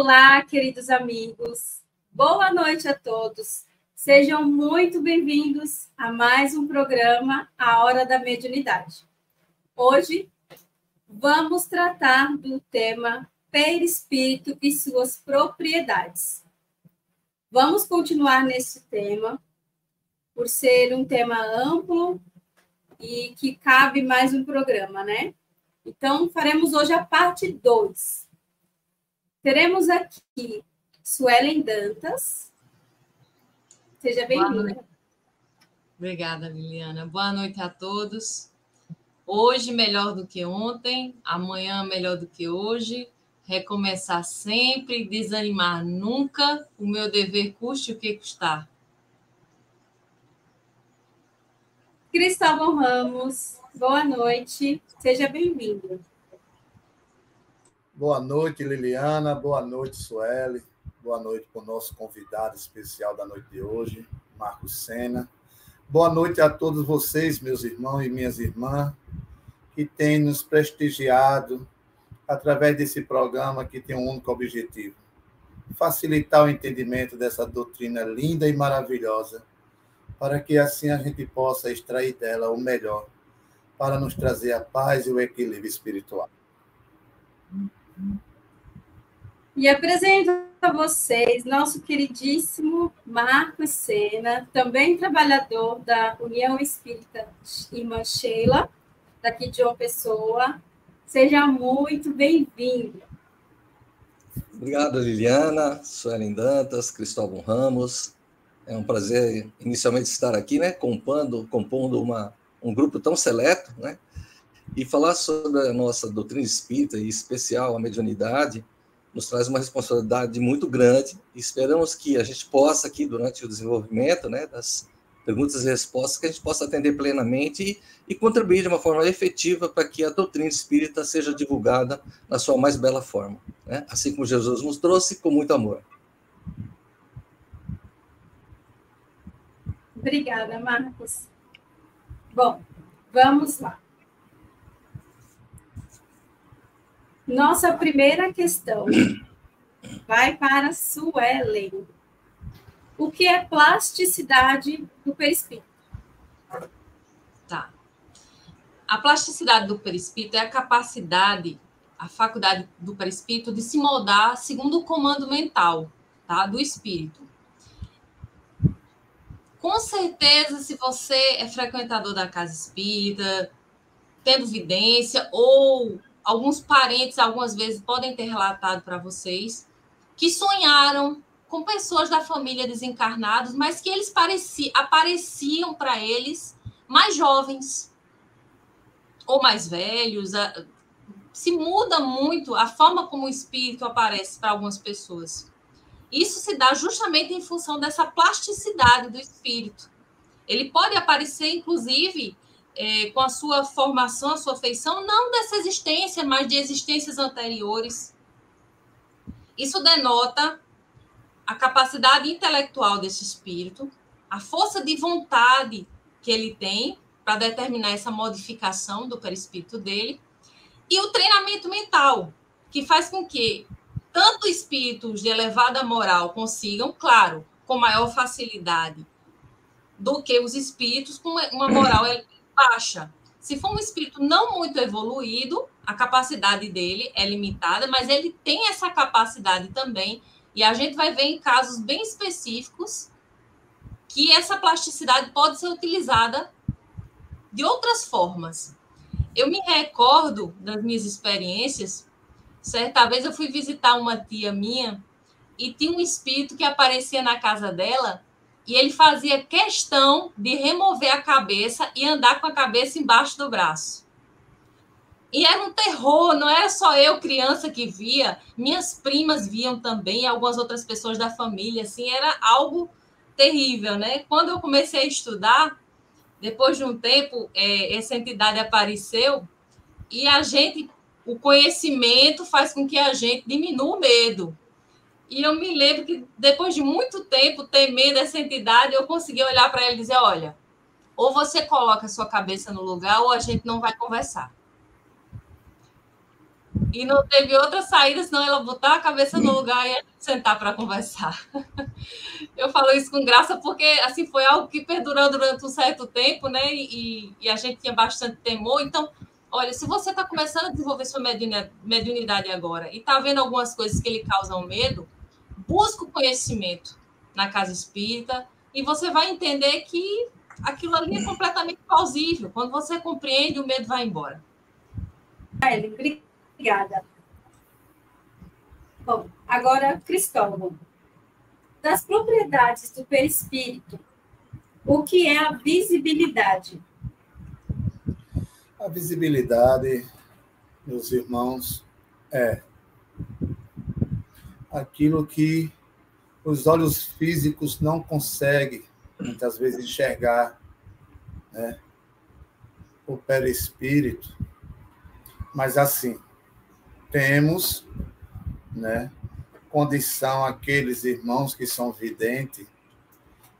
Olá, queridos amigos. Boa noite a todos. Sejam muito bem-vindos a mais um programa, A Hora da Mediunidade. Hoje vamos tratar do tema perispírito e suas propriedades. Vamos continuar nesse tema, por ser um tema amplo e que cabe mais um programa, né? Então, faremos hoje a parte 2. Teremos aqui Suelen Dantas. Seja bem-vinda. Obrigada, Liliana. Boa noite a todos. Hoje melhor do que ontem, amanhã melhor do que hoje. Recomeçar sempre, desanimar nunca. O meu dever custe o que custar. Cristóvão Ramos, boa noite. Seja bem-vindo. Boa noite, Liliana. Boa noite, Sueli. Boa noite para o nosso convidado especial da noite de hoje, Marcos Sena. Boa noite a todos vocês, meus irmãos e minhas irmãs, que têm nos prestigiado através desse programa que tem um único objetivo: facilitar o entendimento dessa doutrina linda e maravilhosa, para que assim a gente possa extrair dela o melhor, para nos trazer a paz e o equilíbrio espiritual. E apresento a vocês nosso queridíssimo Marcos Sena, também trabalhador da União Espírita Irmã Sheila, daqui de João Pessoa. Seja muito bem-vindo. Obrigado, Liliana, Suelen Dantas, Cristóvão Ramos. É um prazer, inicialmente, estar aqui, né, compondo um grupo tão seleto, né, e falar sobre a nossa doutrina espírita, e em especial a mediunidade, nos traz uma responsabilidade muito grande, e esperamos que a gente possa, aqui, durante o desenvolvimento, né, das perguntas e respostas, que a gente possa atender plenamente e contribuir de uma forma efetiva para que a doutrina espírita seja divulgada na sua mais bela forma, né? Assim como Jesus nos trouxe, com muito amor. Obrigada, Marcos. Bom, vamos lá. Nossa primeira questão vai para Suelen. O que é plasticidade do perispírito? Tá. A plasticidade do perispírito é a capacidade, a faculdade do perispírito de se moldar segundo o comando mental, tá, do espírito. Com certeza, se você é frequentador da casa espírita, tendo vidência, ou alguns parentes, algumas vezes, podem ter relatado para vocês que sonharam com pessoas da família desencarnados, mas que eles apareciam para eles mais jovens ou mais velhos. Se muda muito a forma como o espírito aparece para algumas pessoas. Isso se dá justamente em função dessa plasticidade do espírito. Ele pode aparecer, inclusive, com a sua formação, a sua feição, não dessa existência, mas de existências anteriores. Isso denota a capacidade intelectual desse espírito, a força de vontade que ele tem para determinar essa modificação do perispírito dele, e o treinamento mental, que faz com que tanto espíritos de elevada moral consigam, claro, com maior facilidade do que os espíritos com uma moral baixa. Se for um espírito não muito evoluído, a capacidade dele é limitada, mas ele tem essa capacidade também, e a gente vai ver em casos bem específicos que essa plasticidade pode ser utilizada de outras formas. Eu me recordo das minhas experiências. Certa vez eu fui visitar uma tia minha e tinha um espírito que aparecia na casa dela, e ele fazia questão de remover a cabeça e andar com a cabeça embaixo do braço. E era um terror, não era só eu, criança, que via, minhas primas viam também, algumas outras pessoas da família, assim, era algo terrível, né? Quando eu comecei a estudar, depois de um tempo, essa entidade apareceu, e o conhecimento faz com que a gente diminua o medo. E eu me lembro que, depois de muito tempo temendo essa entidade, eu consegui olhar para ela e dizer: olha, ou você coloca a sua cabeça no lugar, ou a gente não vai conversar. E não teve outra saída, senão ela botar a cabeça no lugar e a gente sentar para conversar. Eu falo isso com graça porque assim foi algo que perdurou durante um certo tempo, né? E a gente tinha bastante temor. Então, olha, se você está começando a desenvolver sua mediunidade agora e está vendo algumas coisas que lhe causam medo, busca o conhecimento na casa espírita e você vai entender que aquilo ali é completamente plausível. Quando você compreende, o medo vai embora. Obrigada. Bom, agora, Cristóvão. Das propriedades do perispírito, o que é a visibilidade? A visibilidade, meus irmãos, é aquilo que os olhos físicos não conseguem, muitas vezes, enxergar, né? O perispírito. Mas, assim, temos, né, condição aqueles irmãos que são videntes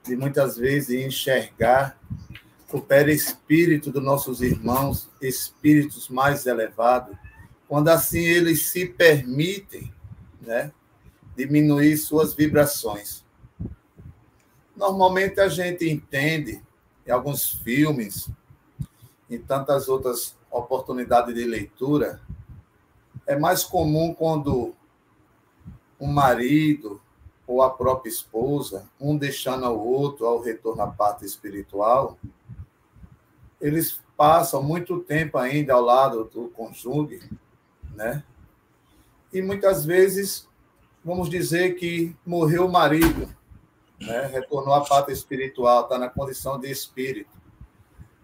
de, muitas vezes, enxergar o perispírito dos nossos irmãos, espíritos mais elevados, quando, assim, eles se permitem, né, diminuir suas vibrações. Normalmente a gente entende, em alguns filmes, em tantas outras oportunidades de leitura, é mais comum quando um marido ou a própria esposa, um deixando ao outro ao retorno à parte espiritual, eles passam muito tempo ainda ao lado do cônjuge, né? E muitas vezes, vamos dizer que morreu o marido, né? Retornou à parte espiritual, está na condição de espírito.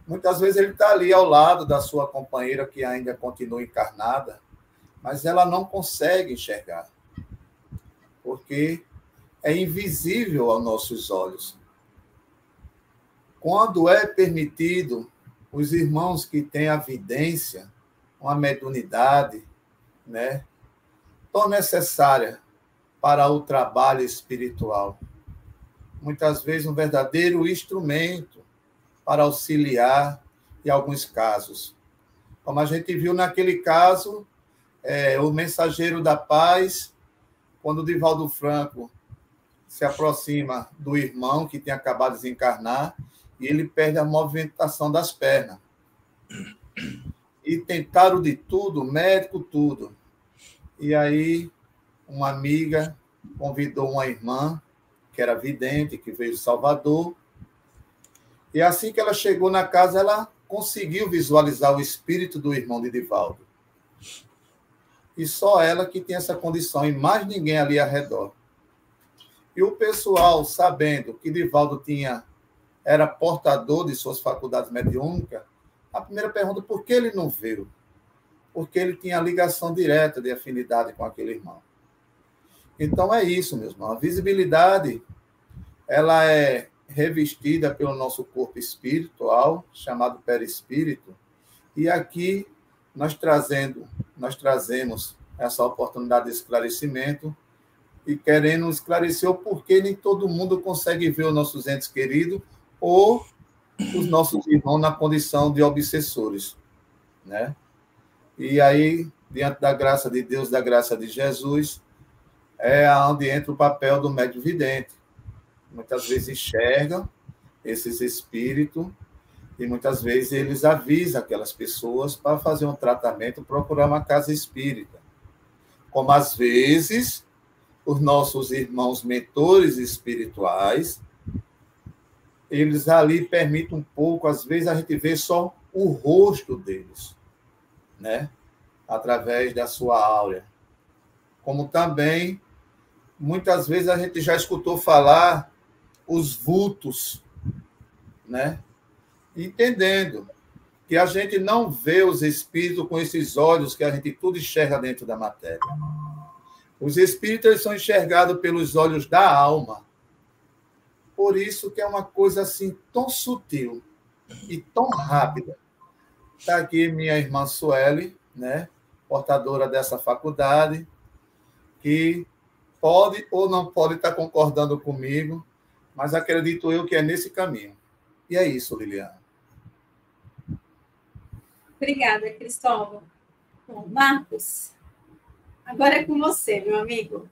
Muitas vezes ele está ali ao lado da sua companheira que ainda continua encarnada, mas ela não consegue enxergar, porque é invisível aos nossos olhos. Quando é permitido, os irmãos que têm a vidência, uma mediunidade, né, tão necessária para o trabalho espiritual, muitas vezes um verdadeiro instrumento para auxiliar em alguns casos. Como a gente viu naquele caso, o mensageiro da paz, quando o Divaldo Franco se aproxima do irmão que tem acabado de desencarnar, e ele perde a movimentação das pernas. E tentaram de tudo, médico, tudo. E aí, uma amiga convidou uma irmã, que era vidente, que veio de Salvador, e assim que ela chegou na casa, ela conseguiu visualizar o espírito do irmão de Divaldo. E só ela que tem essa condição, e mais ninguém ali ao redor. E o pessoal, sabendo que Divaldo era portador de suas faculdades mediúnicas, a primeira pergunta, por que ele não veio? Porque ele tinha ligação direta de afinidade com aquele irmão. Então é isso, meus irmãos. A visibilidade, ela é revestida pelo nosso corpo espiritual, chamado perispírito, e aqui nós trazemos essa oportunidade de esclarecimento e querendo esclarecer o porquê nem todo mundo consegue ver os nossos entes queridos ou os nossos irmãos na condição de obsessores, né? E aí, diante da graça de Deus, da graça de Jesus, é onde entra o papel do médium vidente. Muitas vezes enxergam esses espíritos e muitas vezes eles avisam aquelas pessoas para fazer um tratamento, procurar uma casa espírita. Como às vezes os nossos irmãos mentores espirituais, eles ali permitem um pouco, às vezes a gente vê só o rosto deles, né? Através da sua áurea. Como também, muitas vezes a gente já escutou falar os vultos, né? Entendendo que a gente não vê os espíritos com esses olhos que a gente tudo enxerga dentro da matéria. Os espíritos eles são enxergados pelos olhos da alma. Por isso que é uma coisa assim tão sutil e tão rápida. Está aqui minha irmã Sueli, né? Portadora dessa faculdade, que pode ou não pode estar concordando comigo, mas acredito eu que é nesse caminho. E é isso, Liliana. Obrigada, Cristóvão. Bom, Marcos, Agora é com você, meu amigo.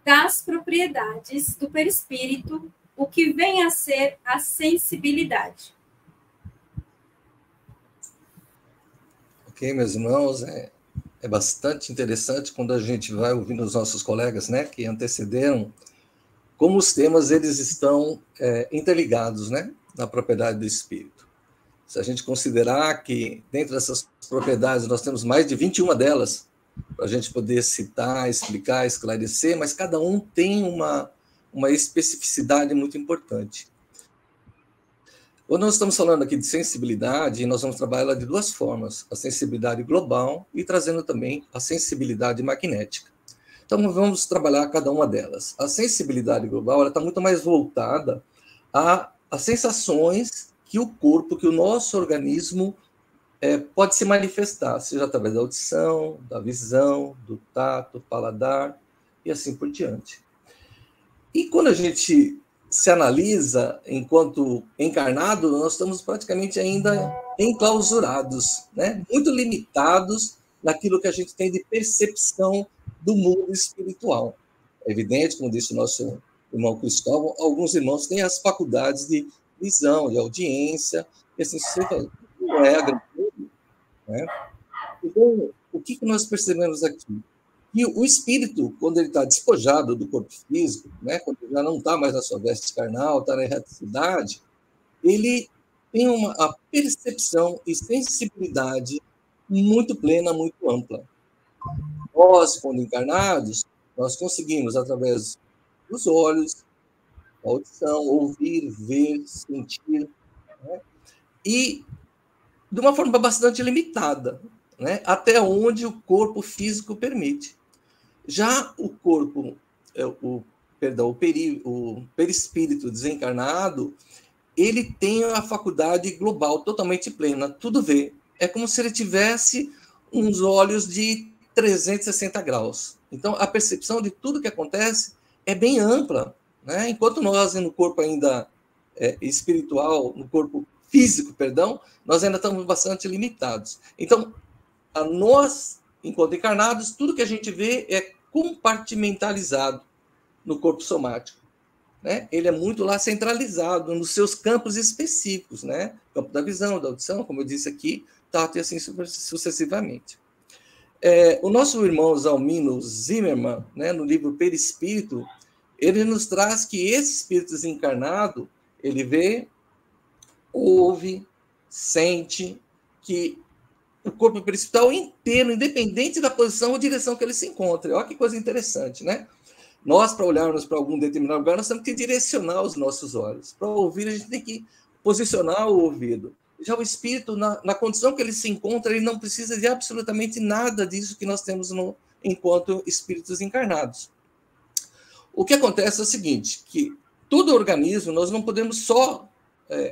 Das propriedades do perispírito, o que vem a ser a sensibilidade. Ok, meus irmãos, é bastante interessante quando a gente vai ouvindo os nossos colegas, né, que antecederam, como os temas eles estão interligados, né, na propriedade do espírito. Se a gente considerar que dentro dessas propriedades nós temos mais de 21 delas, para a gente poder citar, explicar, esclarecer, mas cada um tem uma especificidade muito importante. Quando nós estamos falando aqui de sensibilidade, nós vamos trabalhar de duas formas, a sensibilidade global e trazendo também a sensibilidade magnética. Então, vamos trabalhar cada uma delas. A sensibilidade global está muito mais voltada às sensações que o corpo, que o nosso organismo pode se manifestar, seja através da audição, da visão, do tato, paladar e assim por diante. E quando a gente se analisa enquanto encarnado, nós estamos praticamente ainda enclausurados, né? Muito limitados naquilo que a gente tem de percepção do mundo espiritual. É evidente, como disse o nosso irmão Cristóvão, alguns irmãos têm as faculdades de visão, de audiência, e assim, não é a grande coisa, né? Então, o que nós percebemos aqui? E o espírito, quando ele está despojado do corpo físico, né, quando ele já não está mais na sua veste carnal, está na erraticidade, ele tem a percepção e sensibilidade muito plena, muito ampla. Nós, quando encarnados, nós conseguimos, através dos olhos, da audição, ouvir, ver, sentir, né, e de uma forma bastante limitada, né, até onde o corpo físico permite. Já o corpo, o perispírito desencarnado, ele tem a faculdade global totalmente plena, tudo vê. É como se ele tivesse uns olhos de 360 graus. Então, a percepção de tudo que acontece é bem ampla, né? Enquanto nós, no corpo ainda espiritual, no corpo físico, perdão, nós ainda estamos bastante limitados. Então, a nós, enquanto encarnados, tudo que a gente vê é compartimentalizado no corpo somático, né? Ele é muito lá centralizado nos seus campos específicos, né? Campo da visão, da audição, como eu disse aqui, tato e assim sucessivamente. O nosso irmão Zalmino Zimmermann, né, no livro Perispírito, ele nos traz que esse espírito desencarnado, ele vê, ouve, sente, que o corpo perispiritual inteiro, independente da posição ou direção que ele se encontre. Olha que coisa interessante, né? Nós, para olharmos para algum determinado lugar, nós temos que direcionar os nossos olhos. Para ouvir, a gente tem que posicionar o ouvido. Já o espírito, na condição que ele se encontra, ele não precisa de absolutamente nada disso que nós temos enquanto espíritos encarnados. O que acontece é o seguinte, que todo organismo, nós não podemos só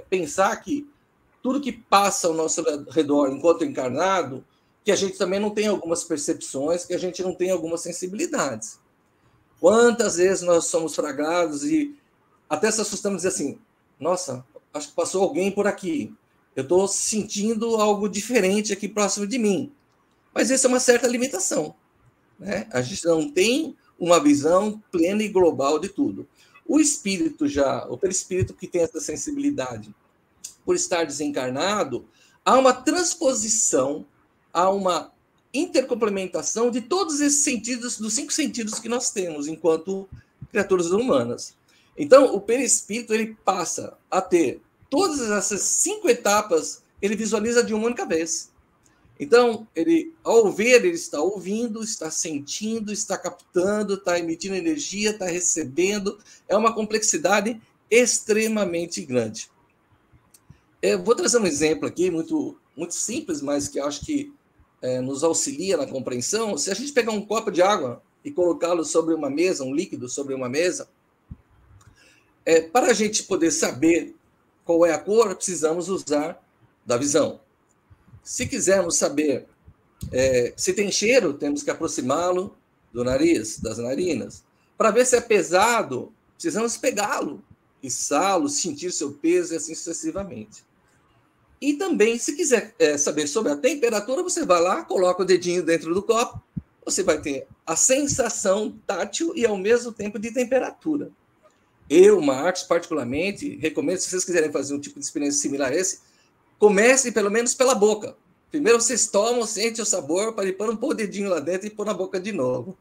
pensar que tudo que passa ao nosso redor enquanto encarnado, que a gente também não tem algumas percepções, que a gente não tem algumas sensibilidades. Quantas vezes nós somos flagrados e até se assustamos e dizer assim, nossa, acho que passou alguém por aqui, eu estou sentindo algo diferente aqui próximo de mim. Mas isso é uma certa limitação, né? A gente não tem uma visão plena e global de tudo. O espírito já, o perispírito que tem essa sensibilidade, por estar desencarnado, há uma transposição, há uma intercomplementação de todos esses sentidos, dos 5 sentidos que nós temos enquanto criaturas humanas. Então, o perispírito ele passa a ter todas essas 5 etapas, ele visualiza de uma única vez. Então, ele, ao ver, ele está ouvindo, está sentindo, está captando, está emitindo energia, está recebendo. É uma complexidade extremamente grande. Eu vou trazer um exemplo aqui, muito, muito simples, mas que acho que nos auxilia na compreensão. Se a gente pegar um copo de água e colocá-lo sobre uma mesa, um líquido sobre uma mesa, para a gente poder saber qual é a cor, precisamos usar da visão. Se quisermos saber se tem cheiro, temos que aproximá-lo do nariz, das narinas. Para ver se é pesado, precisamos pegá-lo, içá-lo, sentir seu peso e assim sucessivamente. E também, se quiser saber sobre a temperatura, você vai lá, coloca o dedinho dentro do copo você vai ter a sensação tátil e, ao mesmo tempo, de temperatura. Eu, Marcos, particularmente, recomendo, se vocês quiserem fazer um tipo de experiência similar a esse, comecem pelo menos pela boca. Primeiro vocês tomam, sentem o sabor, para ir pôr um pôr o dedinho lá dentro e pôr na boca de novo.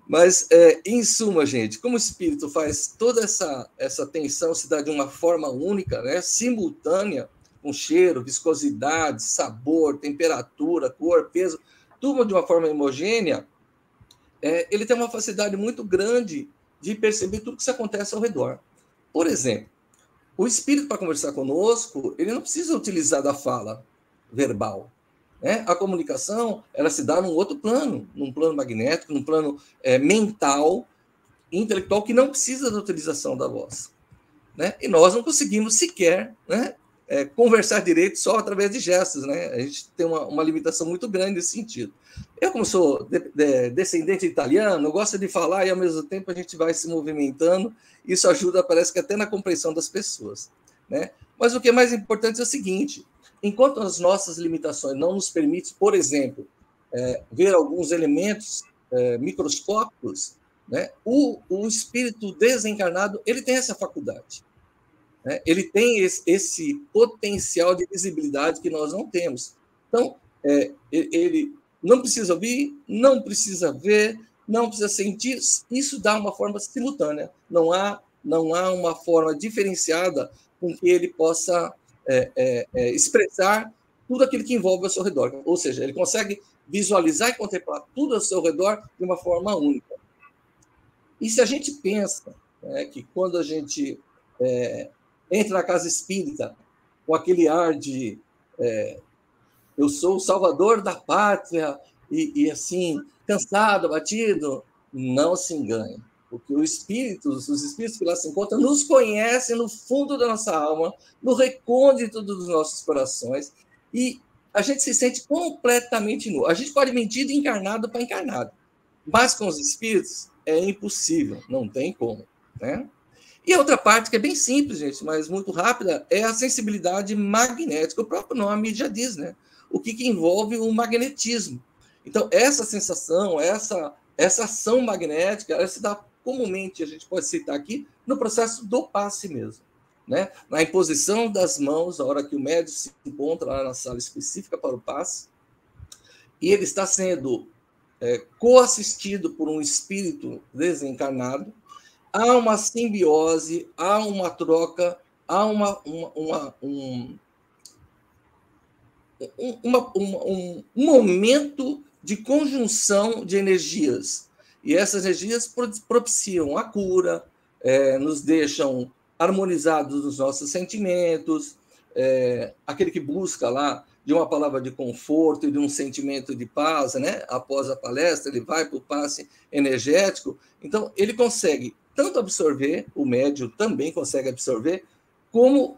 Mas, em suma, gente, como o espírito faz toda essa tensão se dá de uma forma única, né, simultânea, com cheiro, viscosidade, sabor, temperatura, cor, peso, tudo de uma forma homogênea, ele tem uma facilidade muito grande de perceber tudo que acontece ao redor. Por exemplo, o espírito, para conversar conosco, ele não precisa utilizar da fala verbal. Né? A comunicação, ela se dá num outro plano, num plano magnético, num plano mental, intelectual, que não precisa da utilização da voz. Né? E nós não conseguimos sequer, né, conversar direito só através de gestos. Né? A gente tem uma limitação muito grande nesse sentido. Eu, como sou descendente italiano, eu gosto de falar e, ao mesmo tempo, a gente vai se movimentando. Isso ajuda, parece que até na compreensão das pessoas. Né? Mas o que é mais importante é o seguinte: enquanto as nossas limitações não nos permitem, por exemplo, ver alguns elementos microscópicos, né, o espírito desencarnado ele tem essa faculdade. Né? Ele tem esse potencial de visibilidade que nós não temos. Então, ele não precisa ouvir, não precisa ver, não precisa sentir. Isso dá uma forma simultânea. Não há uma forma diferenciada com que ele possa expressar tudo aquilo que envolve ao seu redor. Ou seja, ele consegue visualizar e contemplar tudo ao seu redor de uma forma única. E se a gente pensa que quando a gente entra na casa espírita com aquele ar de eu sou o salvador da pátria e assim, cansado, abatido, não se engane. Porque os espíritos que lá se encontram nos conhecem no fundo da nossa alma, no recôndito dos nossos corações, e a gente se sente completamente nu. A gente pode mentir de encarnado para encarnado, mas com os espíritos é impossível, não tem como. Né? E a outra parte, que é bem simples, gente, mas muito rápida, é a sensibilidade magnética. O próprio nome já diz, né? O que envolve o magnetismo. Então, essa sensação, essa ação magnética, ela se dá comumente, a gente pode citar aqui, no processo do passe mesmo. Né? Na imposição das mãos, na hora que o médium se encontra lá na sala específica para o passe, e ele está sendo coassistido por um espírito desencarnado, há uma simbiose, há uma troca, há um momento de conjunção de energias. E essas energias propiciam a cura, nos deixam harmonizados nos nossos sentimentos, aquele que busca lá de uma palavra de conforto e de um sentimento de paz, né? Após a palestra, ele vai para o passe energético. Então, ele consegue tanto absorver, o médium também consegue absorver, como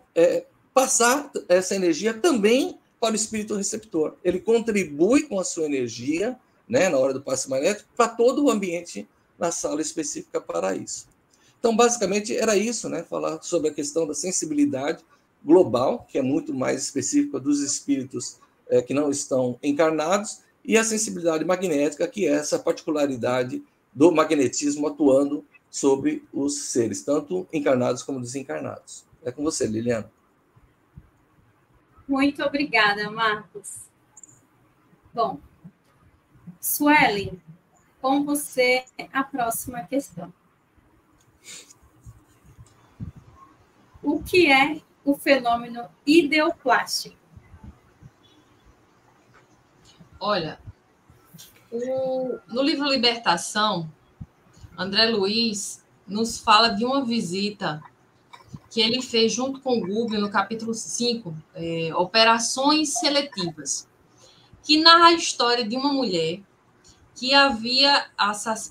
passar essa energia também para o espírito receptor. Ele contribui com a sua energia, né, na hora do passe magnético, para todo o ambiente na sala específica para isso. Então, basicamente, era isso, né, falar sobre a questão da sensibilidade global, que é muito mais específica dos espíritos que não estão encarnados, e a sensibilidade magnética, que é essa particularidade do magnetismo atuando sobre os seres, tanto encarnados como desencarnados. É com você, Liliana. Muito obrigada, Marcos. Bom, Suelen, com você a próxima questão. O que é o fenômeno ideoplástico? Olha, no livro Libertação, André Luiz nos fala de uma visita que ele fez junto com o Google no capítulo 5, Operações Seletivas, que narra a história de uma mulher que havia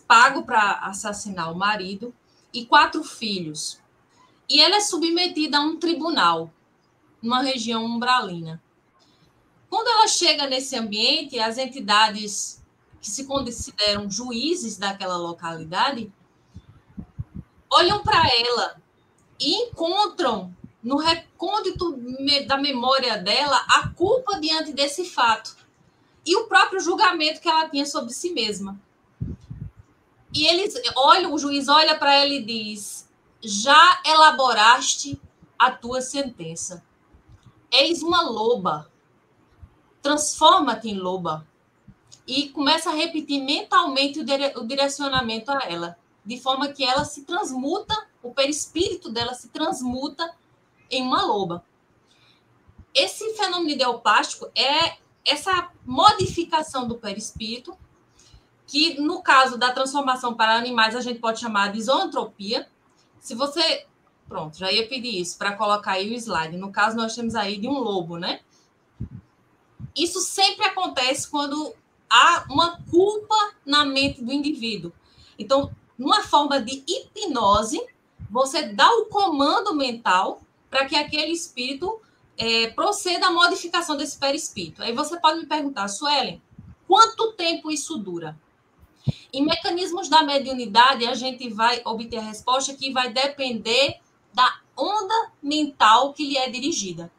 pago para assassinar o marido e 4 filhos. E ela é submetida a um tribunal, numa região umbralina. Quando ela chega nesse ambiente, as entidades que se consideram juízes daquela localidade olham para ela e encontram no recôndito da memória dela a culpa diante desse fato. e o próprio julgamento que ela tinha sobre si mesma. E o juiz olha para ela e diz: já elaboraste a tua sentença. Eis uma loba. Transforma-te em loba. E começa a repetir mentalmente o direcionamento a ela, de forma que ela se transmuta, o perispírito dela se transmuta em uma loba. Esse fenômeno ideoplástico é essa modificação do perispírito, que no caso da transformação para animais a gente pode chamar de zoantropia. Se você... Pronto, já ia pedir isso para colocar aí o slide. No caso, nós temos aí de um lobo, né? Isso sempre acontece quando há uma culpa na mente do indivíduo. Então, numa forma de hipnose, você dá o comando mental para que aquele espírito proceda à modificação desse perispírito. Aí você pode me perguntar, Suelen, quanto tempo isso dura? Em mecanismos da mediunidade, a gente vai obter a resposta que vai depender da onda mental que lhe é dirigida.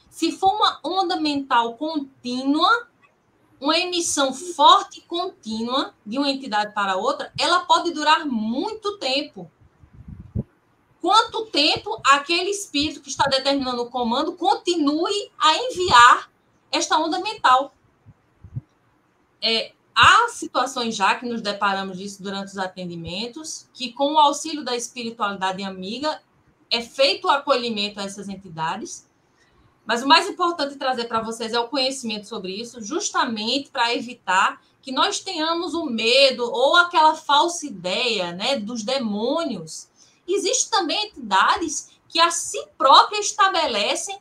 Se for uma onda mental contínua, uma emissão forte e contínua de uma entidade para outra, ela pode durar muito tempo. Quanto tempo aquele espírito que está determinando o comando continue a enviar esta onda mental? Há situações já que nos deparamos disso durante os atendimentos, que com o auxílio da espiritualidade amiga é feito o acolhimento a essas entidades, mas o mais importante trazer para vocês é o conhecimento sobre isso, justamente para evitar que nós tenhamos o medo ou aquela falsa ideia, né, dos demônios. Existem também entidades que a si próprias estabelecem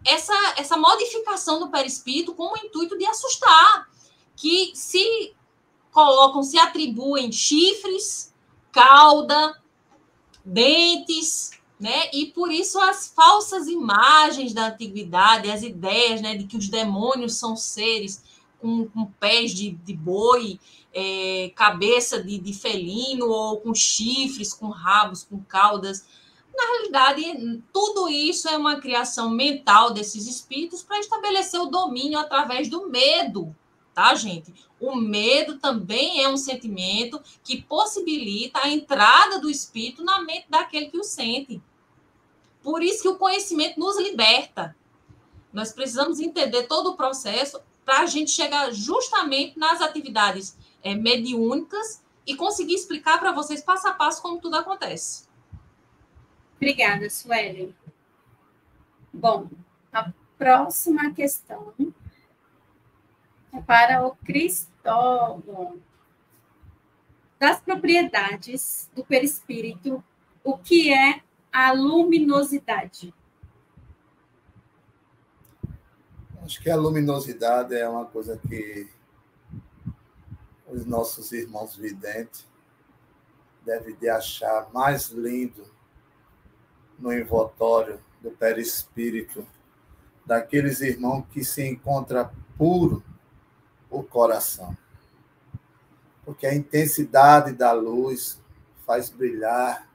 essa modificação do perispírito com o intuito de assustar, que se atribuem chifres, cauda, dentes, né? E por isso as falsas imagens da antiguidade, as ideias, né, de que os demônios são seres com pés de boi, cabeça de felino, ou com chifres, com rabos, com caudas. Na realidade, tudo isso é uma criação mental desses espíritos para estabelecer o domínio através do medo, tá, gente? O medo também é um sentimento que possibilita a entrada do espírito na mente daquele que o sente. Por isso que o conhecimento nos liberta. Nós precisamos entender todo o processo para a gente chegar justamente nas atividades mediúnicas e conseguir explicar para vocês passo a passo como tudo acontece. Obrigada, Suelen. Bom, a próxima questão é para o Cristóvão. Das propriedades do perispírito, o que é a luminosidade? Acho que a luminosidade é uma coisa que os nossos irmãos videntes devem de achar mais lindo no envoltório do perispírito daqueles irmãos que se encontra puro o coração. Porque a intensidade da luz faz brilhar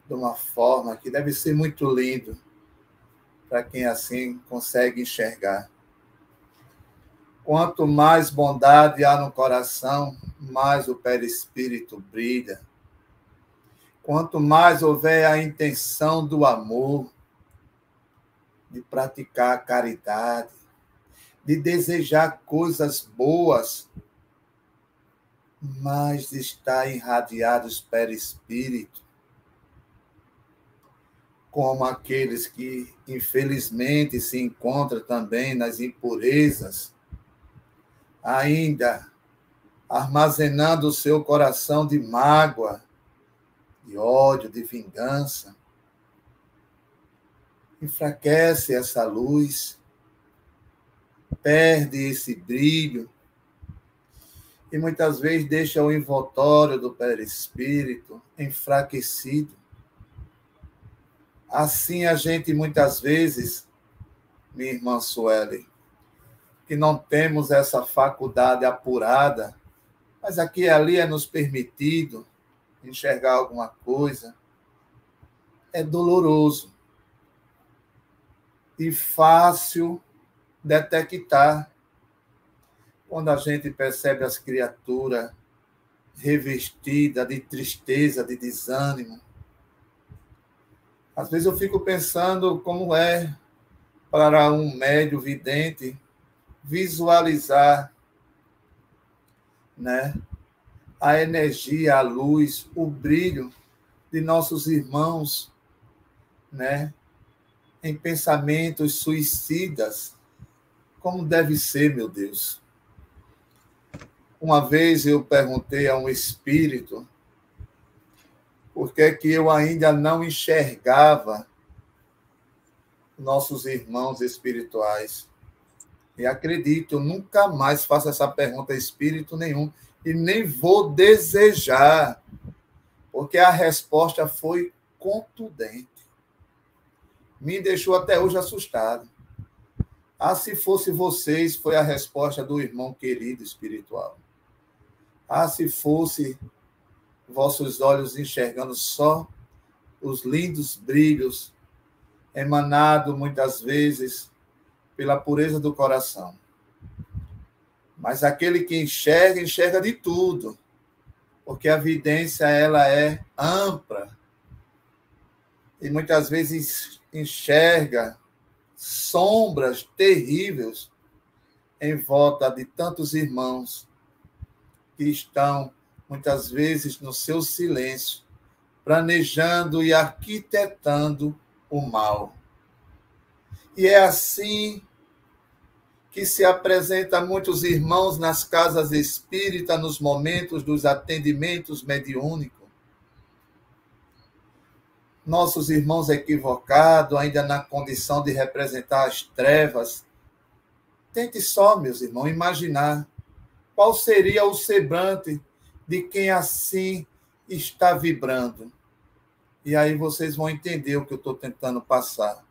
de uma forma que deve ser muito lindo para quem assim consegue enxergar. Quanto mais bondade há no coração, mais o perispírito brilha. Quanto mais houver a intenção do amor, de praticar a caridade, de desejar coisas boas, mais está irradiado o perispírito, como aqueles que, infelizmente, se encontram também nas impurezas, ainda armazenando o seu coração de mágoa, de ódio, de vingança. Enfraquece essa luz, perde esse brilho e muitas vezes deixa o envoltório do perispírito enfraquecido. Assim a gente muitas vezes, minha irmã Sueli, que não temos essa faculdade apurada, mas aqui e ali é nos permitido enxergar alguma coisa, é doloroso e fácil detectar. quando a gente percebe as criaturas revestidas de tristeza, de desânimo. Às vezes eu fico pensando como é para um médium vidente visualizar, né, a energia, a luz, o brilho de nossos irmãos, né, em pensamentos suicidas. Como deve ser, meu Deus? Uma vez eu perguntei a um espírito por que eu ainda não enxergava nossos irmãos espirituais. E acredito, eu nunca mais faço essa pergunta a espírito nenhum e nem vou desejar, porque a resposta foi contundente. Me deixou até hoje assustado. Ah, se fosse vocês, foi a resposta do irmão querido espiritual. Ah, se fosse vossos olhos enxergando só os lindos brilhos emanados muitas vezes pela pureza do coração. Mas aquele que enxerga, enxerga de tudo, porque a vidência ela é ampla e muitas vezes enxerga sombras terríveis em volta de tantos irmãos que estão, muitas vezes, no seu silêncio, planejando e arquitetando o mal. E é assim que se apresenta muitos irmãos nas casas espíritas, nos momentos dos atendimentos mediúnicos. Nossos irmãos equivocados, ainda na condição de representar as trevas. Tente só, meus irmãos, imaginar qual seria o semblante de quem assim está vibrando. E aí vocês vão entender o que eu estou tentando passar.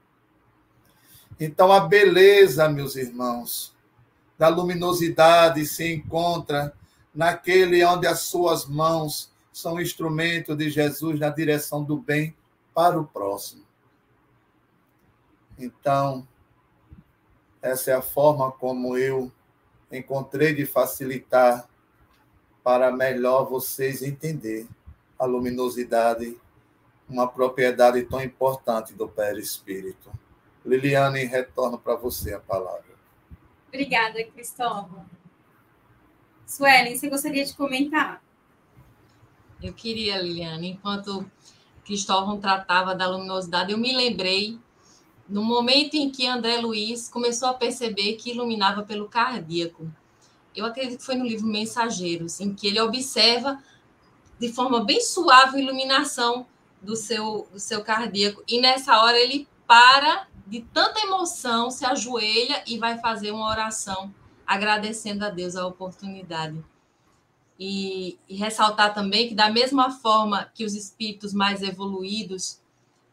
Então, a beleza, meus irmãos, da luminosidade se encontra naquele onde as suas mãos são instrumento de Jesus na direção do bem para o próximo. Então, essa é a forma como eu encontrei de facilitar para melhor vocês entender a luminosidade, uma propriedade tão importante do perispírito. Liliane, retorno para você a palavra. Obrigada, Cristóvão. Suelen, você gostaria de comentar? Eu queria, Liliane, enquanto Cristóvão tratava da luminosidade, eu me lembrei no momento em que André Luiz começou a perceber que iluminava pelo cardíaco. Eu acredito que foi no livro Mensageiros, em que ele observa de forma bem suave a iluminação do seu cardíaco. E nessa hora ele para de tanta emoção, se ajoelha e vai fazer uma oração, agradecendo a Deus a oportunidade. E ressaltar também que, da mesma forma que os espíritos mais evoluídos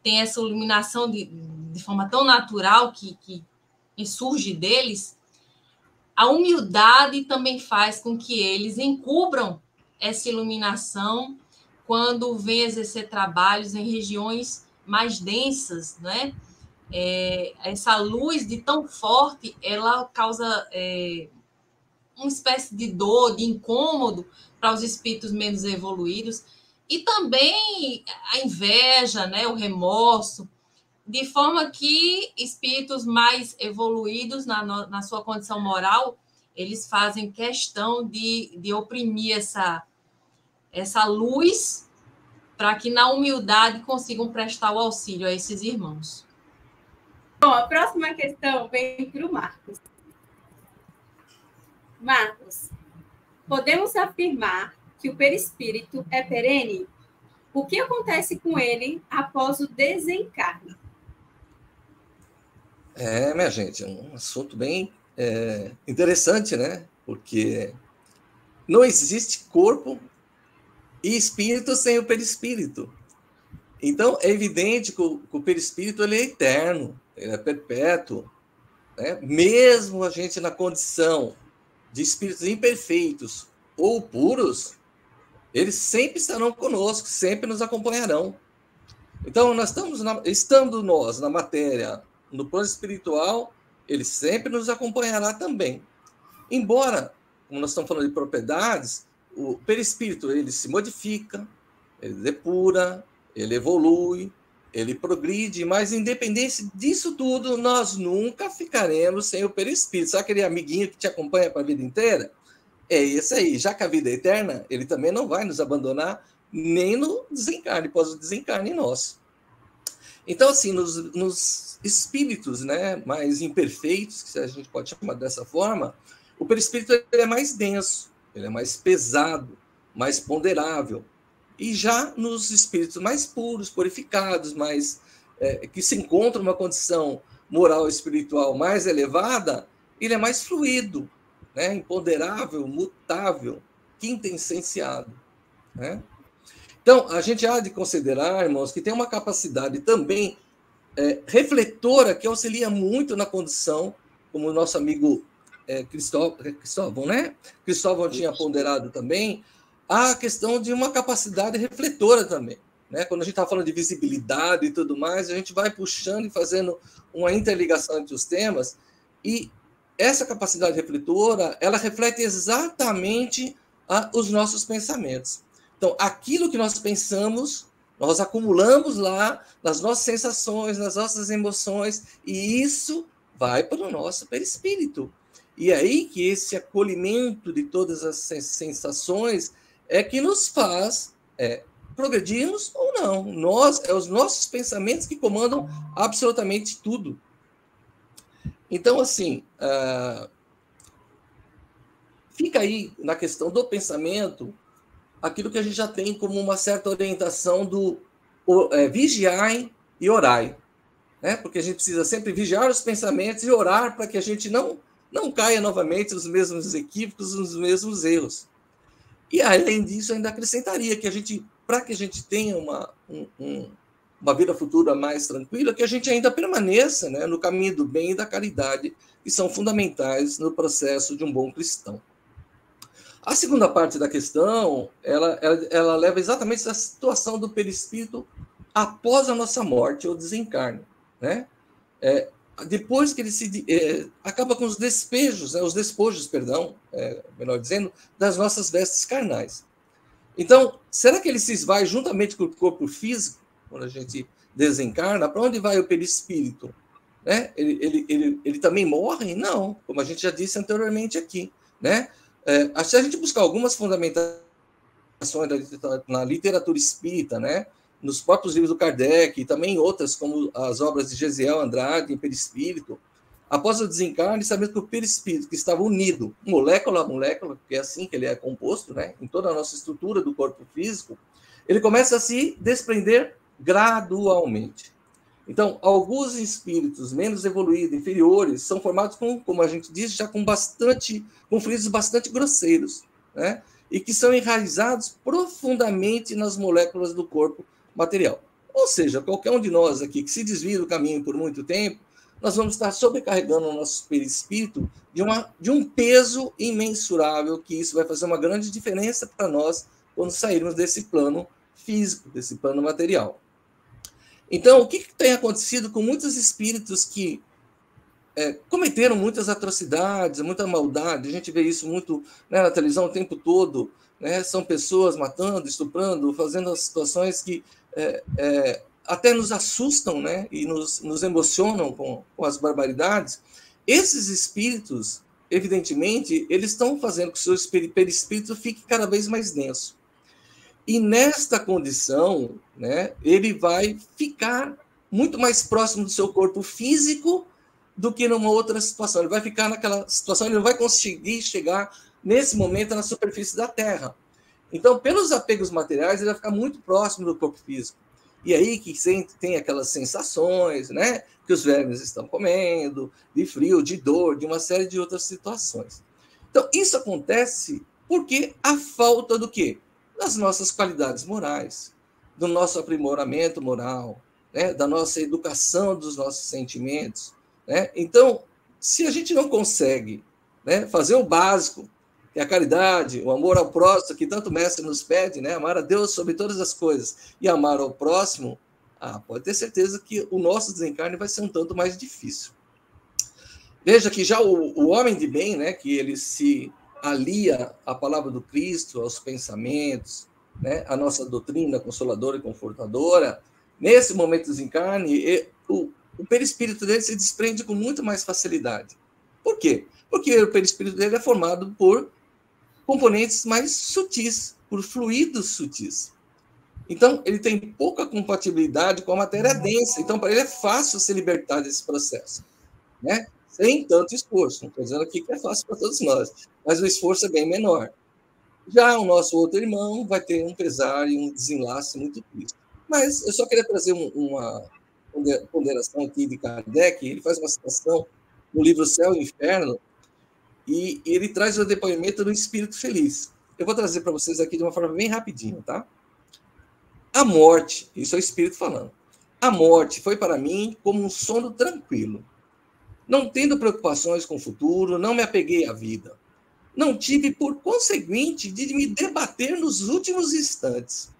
têm essa iluminação de forma tão natural que surge deles, a humildade também faz com que eles encubram essa iluminação quando vêm exercer trabalhos em regiões mais densas, né? Essa luz de tão forte, ela causa uma espécie de dor, de incômodo para os espíritos menos evoluídos, e também a inveja, né, o remorso, de forma que espíritos mais evoluídos na sua condição moral, eles fazem questão de oprimir essa luz para que na humildade consigam prestar o auxílio a esses irmãos. Bom, a próxima questão vem para o Marcos. Marcos, podemos afirmar que o perispírito é perene? O que acontece com ele após o desencarne? Minha gente, é um assunto bem interessante, né? Porque não existe corpo e espírito sem o perispírito. Então, é evidente que o perispírito ele é eterno, ele é perpétuo, né? Mesmo a gente na condição de espíritos imperfeitos ou puros, eles sempre estarão conosco, sempre nos acompanharão. Então, estando nós na matéria, no plano espiritual, ele sempre nos acompanhará também. Embora como nós estamos falando de propriedades, o perispírito ele se modifica, ele depura, ele evolui, ele progride, mas independente disso tudo, nós nunca ficaremos sem o perispírito. Sabe aquele amiguinho que te acompanha para a vida inteira? É esse aí. Já que a vida é eterna, ele também não vai nos abandonar nem no desencarne, após o desencarne nosso. Então, assim, nos espíritos, né, mais imperfeitos, que a gente pode chamar dessa forma, o perispírito ele é mais denso, ele é mais pesado, mais ponderável. E já nos espíritos mais puros, purificados, mais que se encontram numa condição moral e espiritual mais elevada, ele é mais fluido, né, imponderável, mutável, quintessenciado, né? Então, a gente há de considerar, irmãos, que tem uma capacidade também refletora que auxilia muito na condição, como o nosso amigo Cristóvão, né? Cristóvão tinha ponderado também, a questão de uma capacidade refletora também, né? Quando a gente está falando de visibilidade e tudo mais, a gente vai puxando e fazendo uma interligação entre os temas, e essa capacidade refletora, ela reflete exatamente os nossos pensamentos. Então, aquilo que nós pensamos, nós acumulamos lá nas nossas sensações, nas nossas emoções, e isso vai para o nosso perispírito. E é aí que esse acolhimento de todas as sensações é que nos faz progredirmos ou não. Os nossos pensamentos que comandam absolutamente tudo. Então, assim, fica aí na questão do pensamento aquilo que a gente já tem como uma certa orientação do vigiai e orai, né? Porque a gente precisa sempre vigiar os pensamentos e orar para que a gente não caia novamente nos mesmos equívocos, nos mesmos erros. E, além disso, ainda acrescentaria que para que a gente tenha uma vida futura mais tranquila, que a gente ainda permaneça, né, no caminho do bem e da caridade, que são fundamentais no processo de um bom cristão. A segunda parte da questão, ela leva exatamente à situação do perispírito após a nossa morte ou desencarne, né? Depois que ele acaba com os despojos, melhor dizendo, das nossas vestes carnais. Então, será que ele se esvai juntamente com o corpo físico, quando a gente desencarna? Para onde vai o perispírito? Né? Ele também morre? Não, como a gente já disse anteriormente aqui, né? Se a gente buscar algumas fundamentações na literatura espírita, né, nos próprios livros do Kardec, e também outras, como as obras de Gesiel Andrade, em Perispírito, após o desencarne, sabemos que o perispírito, que estava unido, molécula a molécula, porque é assim que ele é composto, né, em toda a nossa estrutura do corpo físico, ele começa a se desprender gradualmente. Então, alguns espíritos menos evoluídos, inferiores, são formados como a gente diz, já com fluidos bastante grosseiros, né? E que são enraizados profundamente nas moléculas do corpo material. Ou seja, qualquer um de nós aqui que se desvia do caminho por muito tempo, nós vamos estar sobrecarregando o nosso perispírito de um peso imensurável, que isso vai fazer uma grande diferença para nós quando sairmos desse plano físico, desse plano material. Então, o que tem acontecido com muitos espíritos que cometeram muitas atrocidades, muita maldade? A gente vê isso muito, né, na televisão o tempo todo, né? São pessoas matando, estuprando, fazendo as situações que até nos assustam, né? E nos emocionam com as barbaridades. Esses espíritos, evidentemente, eles estão fazendo com que o seu perispírito fique cada vez mais denso. E nesta condição, né, ele vai ficar muito mais próximo do seu corpo físico do que numa outra situação. Ele vai ficar naquela situação, ele não vai conseguir chegar nesse momento na superfície da Terra. Então, pelos apegos materiais, ele vai ficar muito próximo do corpo físico. E aí que tem aquelas sensações, né, que os vermes estão comendo, de frio, de dor, de uma série de outras situações. Então, isso acontece porque a falta do quê? Das nossas qualidades morais, do nosso aprimoramento moral, né, da nossa educação dos nossos sentimentos, né? Então, se a gente não consegue, né, fazer o básico, que é a caridade, o amor ao próximo, que tanto o mestre nos pede, né, amar a Deus sobre todas as coisas e amar ao próximo, pode ter certeza que o nosso desencarne vai ser um tanto mais difícil. Veja que já o homem de bem, né, que ele se alia a palavra do Cristo aos pensamentos, né, a nossa doutrina consoladora e confortadora, nesse momento do desencarne, o perispírito dele se desprende com muito mais facilidade. Por quê? Porque o perispírito dele é formado por componentes mais sutis, por fluidos sutis. Então, ele tem pouca compatibilidade com a matéria densa. Então, para ele é fácil se libertar desse processo, né? Sem tanto esforço. Não estou dizendo aqui que é fácil para todos nós, mas o esforço é bem menor. Já o nosso outro irmão vai ter um pesar e um desenlace muito triste. Mas eu só queria trazer uma ponderação aqui de Kardec. Ele faz uma citação no livro Céu e Inferno, e ele traz o depoimento do espírito feliz. Eu vou trazer para vocês aqui de uma forma bem rapidinha, tá? A morte, isso é o espírito falando, a morte foi para mim como um sono tranquilo. Não tendo preocupações com o futuro, não me apeguei à vida. Não tive, por conseguinte, de me debater nos últimos instantes.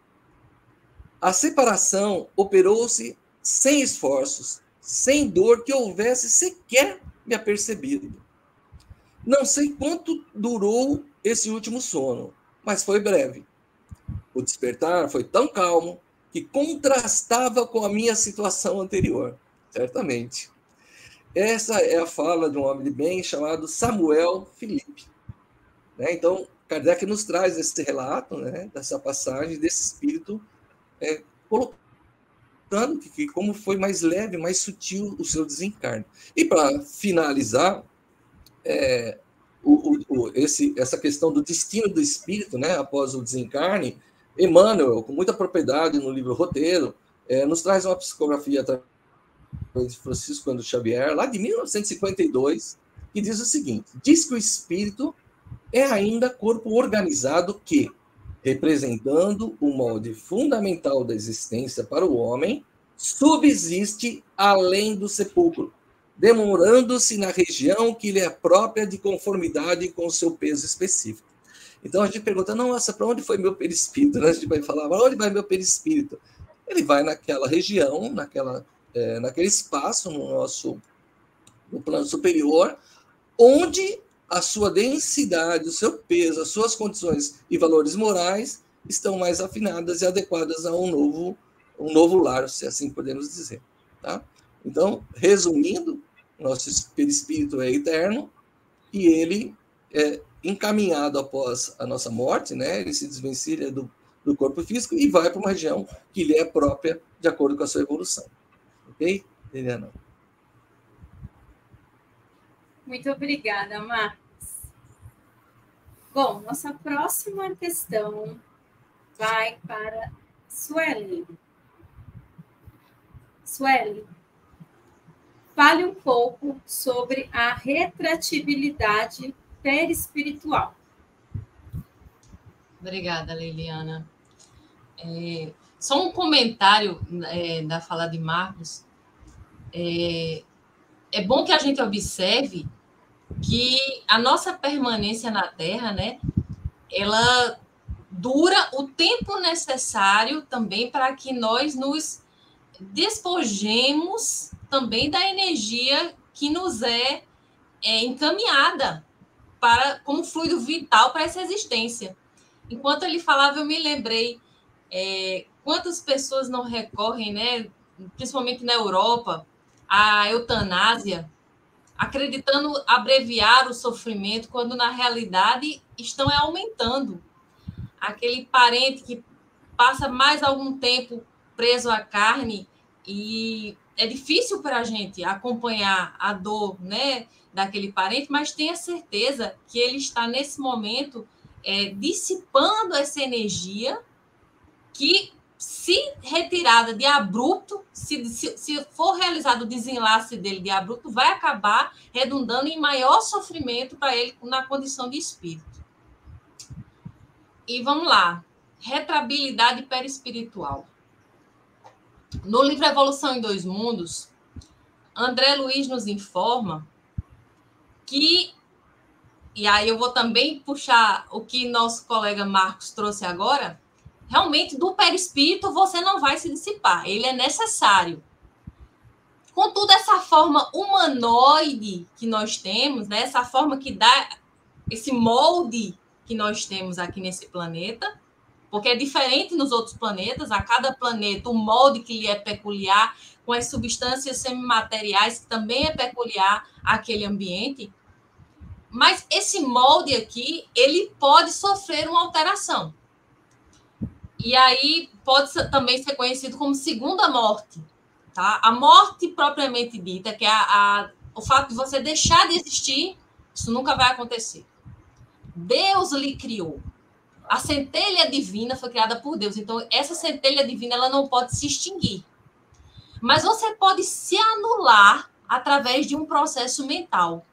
A separação operou-se sem esforços, sem dor que houvesse sequer me apercebido. Não sei quanto durou esse último sono, mas foi breve. O despertar foi tão calmo que contrastava com a minha situação anterior, certamente. Essa é a fala de um homem de bem chamado Samuel Felipe. Né? Então, Kardec nos traz esse relato, né, dessa passagem, desse espírito, colocando que como foi mais leve, mais sutil o seu desencarne. E para finalizar, essa questão do destino do espírito, né, após o desencarne, Emmanuel, com muita propriedade no livro Roteiro, nos traz uma psicografia de Francisco Cândido Xavier, lá de 1952, que diz o seguinte: diz que o espírito é ainda corpo organizado que, representando o molde fundamental da existência para o homem, subsiste além do sepulcro, demorando-se na região que lhe é própria de conformidade com o seu peso específico. Então a gente pergunta, nossa, para onde foi meu perispírito? A gente vai falar, para onde vai meu perispírito? Ele vai naquela região, naquele espaço no plano superior, onde a sua densidade, o seu peso, as suas condições e valores morais estão mais afinadas e adequadas a um novo lar, se assim podemos dizer. Tá? Então, resumindo, nosso perispírito é eterno e ele é encaminhado após a nossa morte, né? Ele se desvencilha do corpo físico e vai para uma região que lhe é própria de acordo com a sua evolução. Ok, Liliana? Muito obrigada, Marcos. Bom, nossa próxima questão vai para Sueli. Sueli, fale um pouco sobre a retratibilidade perispiritual. Obrigada, Liliana. Só um comentário da fala de Marcos. É bom que a gente observe que a nossa permanência na Terra, né, ela dura o tempo necessário também para que nós nos despojemos também da energia que nos é encaminhada como fluido vital para essa existência. Enquanto ele falava, eu me lembrei quantas pessoas não recorrem, né, principalmente na Europa, à eutanásia, acreditando abreviar o sofrimento, quando na realidade estão aumentando. Aquele parente que passa mais algum tempo preso à carne e é difícil para a gente acompanhar a dor, né, daquele parente, mas tenha certeza que ele está nesse momento dissipando essa energia que, se retirada de abrupto, se for realizado o desenlace dele de abrupto, vai acabar redundando em maior sofrimento para ele na condição de espírito. E vamos lá, retrabilidade perispiritual. No livro Evolução em Dois Mundos, André Luiz nos informa que, e aí eu vou também puxar o que nosso colega Marcos trouxe agora, realmente do perispírito você não vai se dissipar, ele é necessário. Contudo, essa forma humanoide que nós temos, né, essa forma que dá esse molde que nós temos aqui nesse planeta, porque é diferente nos outros planetas, a cada planeta o molde que lhe é peculiar, com as substâncias semimateriais que também é peculiar àquele ambiente, mas esse molde aqui, ele pode sofrer uma alteração. E aí pode também ser conhecido como segunda morte, tá? A morte propriamente dita, que é o fato de você deixar de existir, isso nunca vai acontecer. Deus lhe criou. A centelha divina foi criada por Deus. Então, essa centelha divina ela não pode se extinguir. Mas você pode se anular através de um processo mental.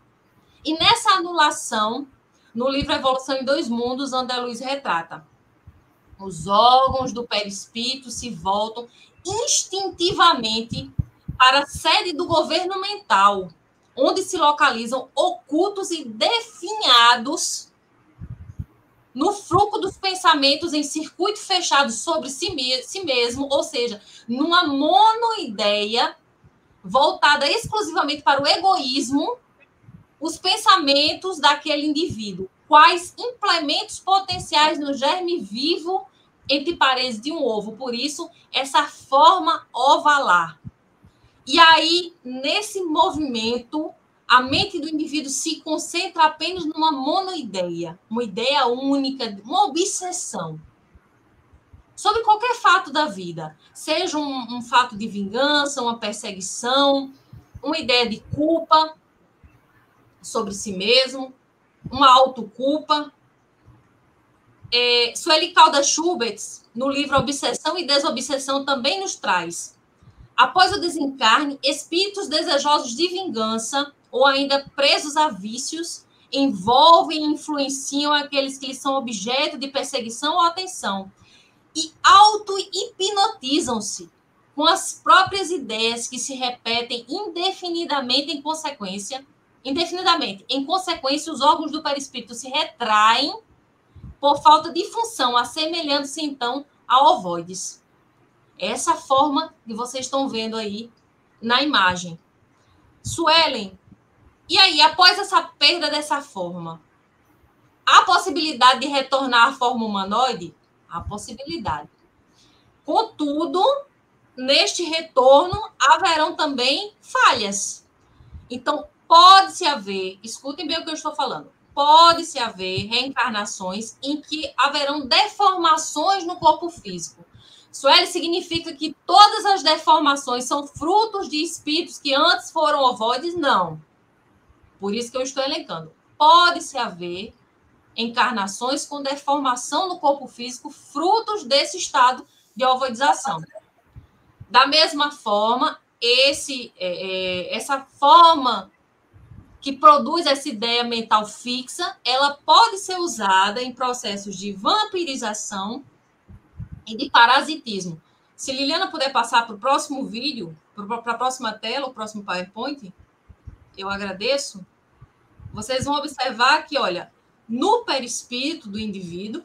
E nessa anulação, no livro Evolução em Dois Mundos, André Luiz retrata: os órgãos do perispírito se voltam instintivamente para a sede do governo mental, onde se localizam ocultos e definhados no fruto dos pensamentos em circuito fechado sobre si mesmo, ou seja, numa monoideia voltada exclusivamente para o egoísmo, os pensamentos daquele indivíduo, quais implementos potenciais no germe vivo entre paredes de um ovo. Por isso, essa forma ovalar. E aí, nesse movimento, a mente do indivíduo se concentra apenas numa monoideia, uma ideia única, uma obsessão sobre qualquer fato da vida, seja um fato de vingança, uma perseguição, uma ideia de culpa sobre si mesmo, uma autoculpa. Sueli Caldas Schubert, no livro Obsessão e Desobsessão, também nos traz: após o desencarne, espíritos desejosos de vingança ou ainda presos a vícios envolvem e influenciam aqueles que lhes são objeto de perseguição ou atenção e auto-hipnotizam-se com as próprias ideias que se repetem indefinidamente. Em consequência, os órgãos do perispírito se retraem por falta de função, assemelhando-se então a ovoides. Essa forma que vocês estão vendo aí na imagem. Suelen, e aí, após essa perda dessa forma, há possibilidade de retornar à forma humanoide? Há possibilidade. Contudo, neste retorno, haverão também falhas. Então, pode-se haver, escutem bem o que eu estou falando, pode-se haver reencarnações em que haverão deformações no corpo físico. Sueli, significa que todas as deformações são frutos de espíritos que antes foram ovoides? Não. Por isso que eu estou elencando. Pode-se haver encarnações com deformação no corpo físico, frutos desse estado de ovoidização. Da mesma forma, essa forma que produz essa ideia mental fixa, ela pode ser usada em processos de vampirização e de parasitismo. Se Liliana puder passar para o próximo vídeo, para a próxima tela, o próximo PowerPoint, eu agradeço. Vocês vão observar que, olha, no perispírito do indivíduo,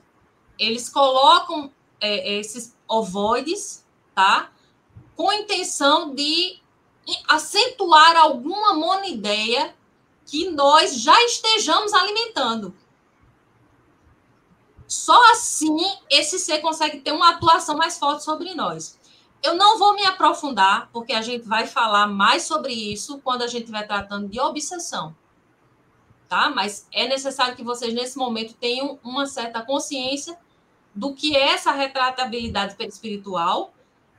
eles colocam esses ovoides, tá? Com a intenção de acentuar alguma monoideia que nós já estejamos alimentando. Só assim esse ser consegue ter uma atuação mais forte sobre nós. Eu não vou me aprofundar, porque a gente vai falar mais sobre isso quando a gente estiver tratando de obsessão. Tá? Mas é necessário que vocês, nesse momento, tenham uma certa consciência do que é essa retratabilidade perispiritual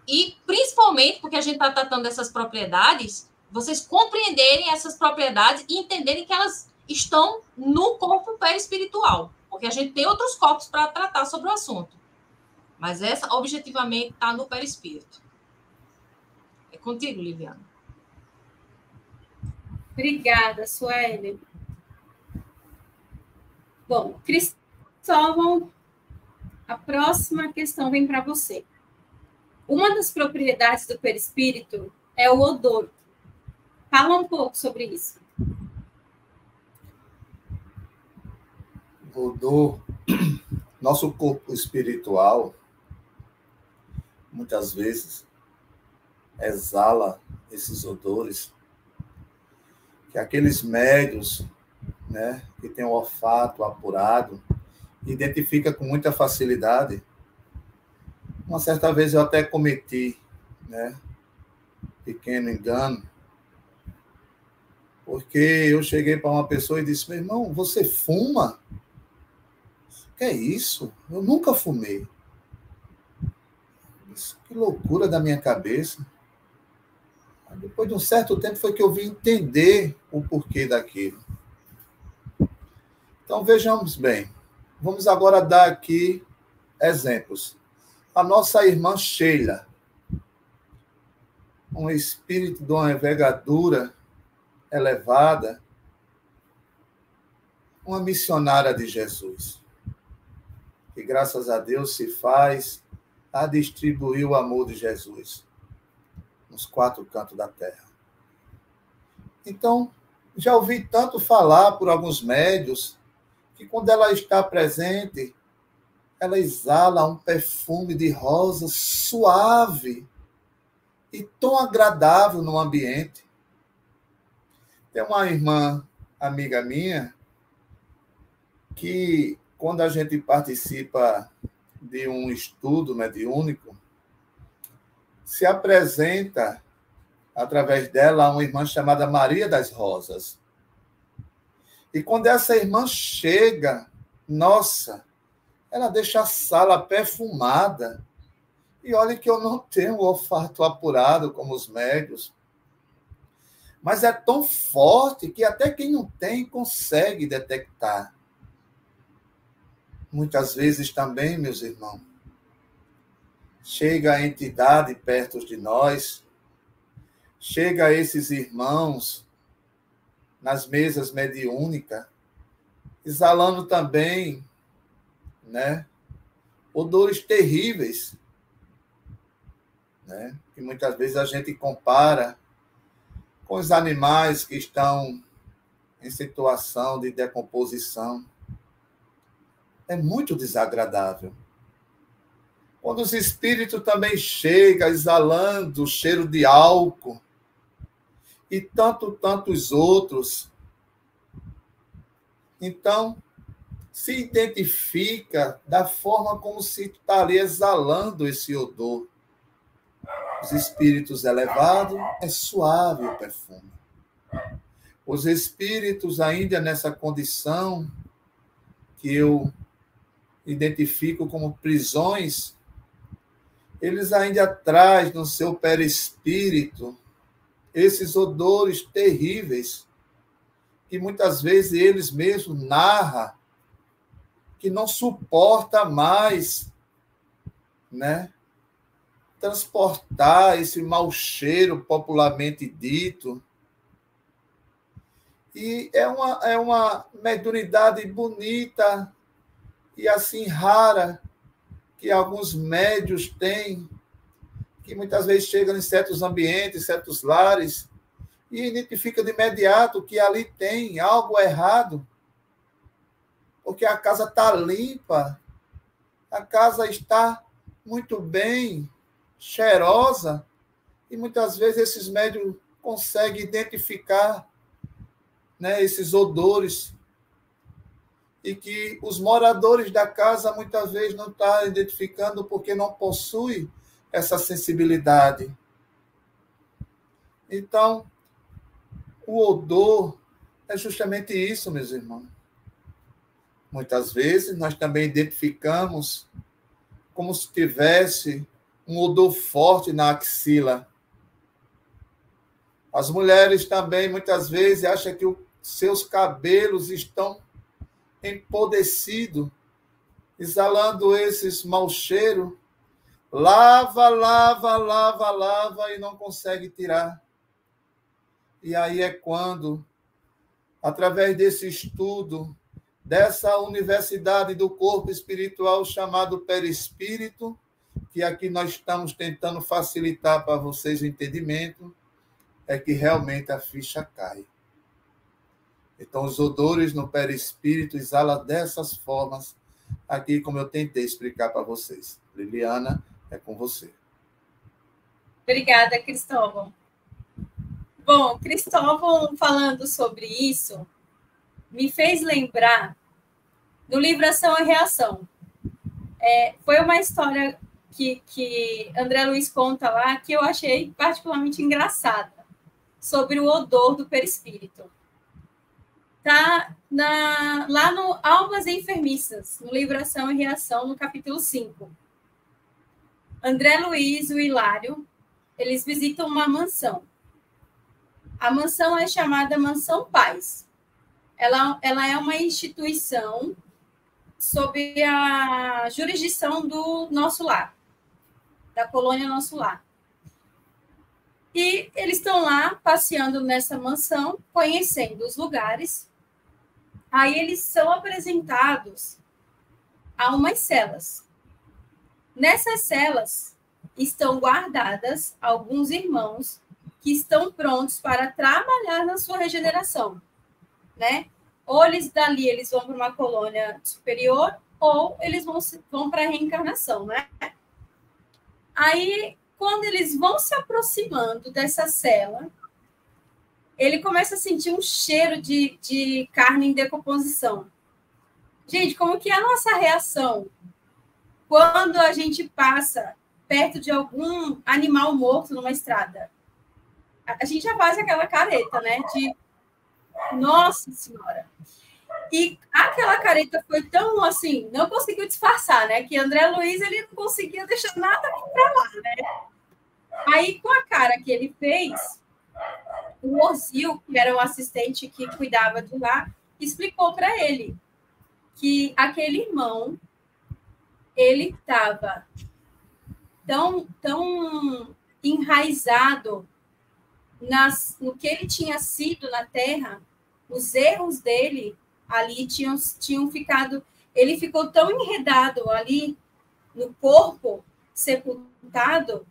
e, principalmente, porque a gente está tratando dessas propriedades, vocês compreenderem essas propriedades e entenderem que elas estão no corpo perispiritual, porque a gente tem outros corpos para tratar sobre o assunto. Mas essa, objetivamente, está no perispírito. É contigo, Liliana. Obrigada, Sueli. Bom, Cristóvão, a próxima questão vem para você. Uma das propriedades do perispírito é o odor. Fala um pouco sobre isso. O odor, nosso corpo espiritual, muitas vezes, exala esses odores que aqueles médios, né, que tem um olfato apurado, identifica com muita facilidade. Uma certa vez eu até cometi, né, pequeno engano, porque eu cheguei para uma pessoa e disse: meu irmão, você fuma? Que é isso? Eu nunca fumei. Isso, que loucura da minha cabeça. Depois de um certo tempo foi que eu vim entender o porquê daquilo. Então, vejamos bem. Vamos agora dar aqui exemplos. A nossa irmã Sheila, um espírito de uma envergadura elevada, uma missionária de Jesus, que graças a Deus se faz a distribuir o amor de Jesus nos 4 cantos da terra. Então, já ouvi tanto falar por alguns médios que quando ela está presente, ela exala um perfume de rosa suave e tão agradável no ambiente. Tem uma irmã, amiga minha, que quando a gente participa de um estudo mediúnico, se apresenta, através dela, uma irmã chamada Maria das Rosas. E quando essa irmã chega, nossa, ela deixa a sala perfumada. E olha que eu não tenho o olfato apurado como os médios. Mas é tão forte que até quem não tem consegue detectar. Muitas vezes também, meus irmãos, chega a entidade perto de nós, chega esses irmãos nas mesas mediúnicas, exalando também, né, odores terríveis, né, que muitas vezes a gente compara com os animais que estão em situação de decomposição. É muito desagradável. Quando os espíritos também chegam exalando o cheiro de álcool e tantos outros, então se identifica da forma como se está ali exalando esse odor. Os espíritos elevados, é suave o perfume. Os espíritos ainda nessa condição que eu identifico como prisões, eles ainda trazem no seu perispírito esses odores terríveis que muitas vezes eles mesmos narram que não suporta mais, né, transportar esse mau cheiro popularmente dito. E é uma mediunidade bonita e assim rara que alguns médios têm, que muitas vezes chegam em certos ambientes, certos lares, e identifica de imediato que ali tem algo errado, porque a casa está limpa, a casa está muito bem, cheirosa, e muitas vezes esses médios conseguem identificar, né, esses odores, e que os moradores da casa muitas vezes não estão identificando porque não possuem essa sensibilidade. Então, o odor é justamente isso, meus irmãos. Muitas vezes nós também identificamos como se tivesse um odor forte na axila. As mulheres também, muitas vezes, acham que os seus cabelos estão empodrecidos, exalando esses mau cheiros. Lava e não consegue tirar. E aí é quando, através desse estudo, dessa universidade do corpo espiritual chamado perispírito, que aqui nós estamos tentando facilitar para vocês o entendimento, é que realmente a ficha cai. Então, os odores no perispírito exalam dessas formas, aqui como eu tentei explicar para vocês. Liliana, é com você. Obrigada, Cristóvão. Bom, Cristóvão falando sobre isso, me fez lembrar do livro Ação e Reação. Foi uma história que André Luiz conta lá, que eu achei particularmente engraçada, sobre o odor do perispírito. Está lá no Almas Enfermiças, no livro Ação e Reação, no capítulo 5. André Luiz e o Hilário, eles visitam uma mansão. A mansão é chamada Mansão Paz. Ela é uma instituição sob a jurisdição do Nosso Lar, da colônia Nosso Lar. E eles estão lá passeando nessa mansão, conhecendo os lugares. Aí eles são apresentados a umas celas. Nessas celas estão guardadas alguns irmãos que estão prontos para trabalhar na sua regeneração, né? Ou eles vão para uma colônia superior, ou eles vão para a reencarnação, né? Aí, quando eles vão se aproximando dessa cela, ele começa a sentir um cheiro de carne em decomposição. Gente, como que é a nossa reação quando a gente passa perto de algum animal morto numa estrada? A gente já faz aquela careta, né? De Nossa Senhora! E aquela careta foi tão assim, não conseguiu disfarçar, né? Que André Luiz ele não conseguia deixar nada para lá, né? Aí, com a cara que ele fez, o Orzil, que era o assistente que cuidava de lá, explicou para ele que aquele irmão ele estava tão enraizado no que ele tinha sido na Terra, os erros dele ali tinham ficado... Ele ficou tão enredado ali no corpo, sepultado,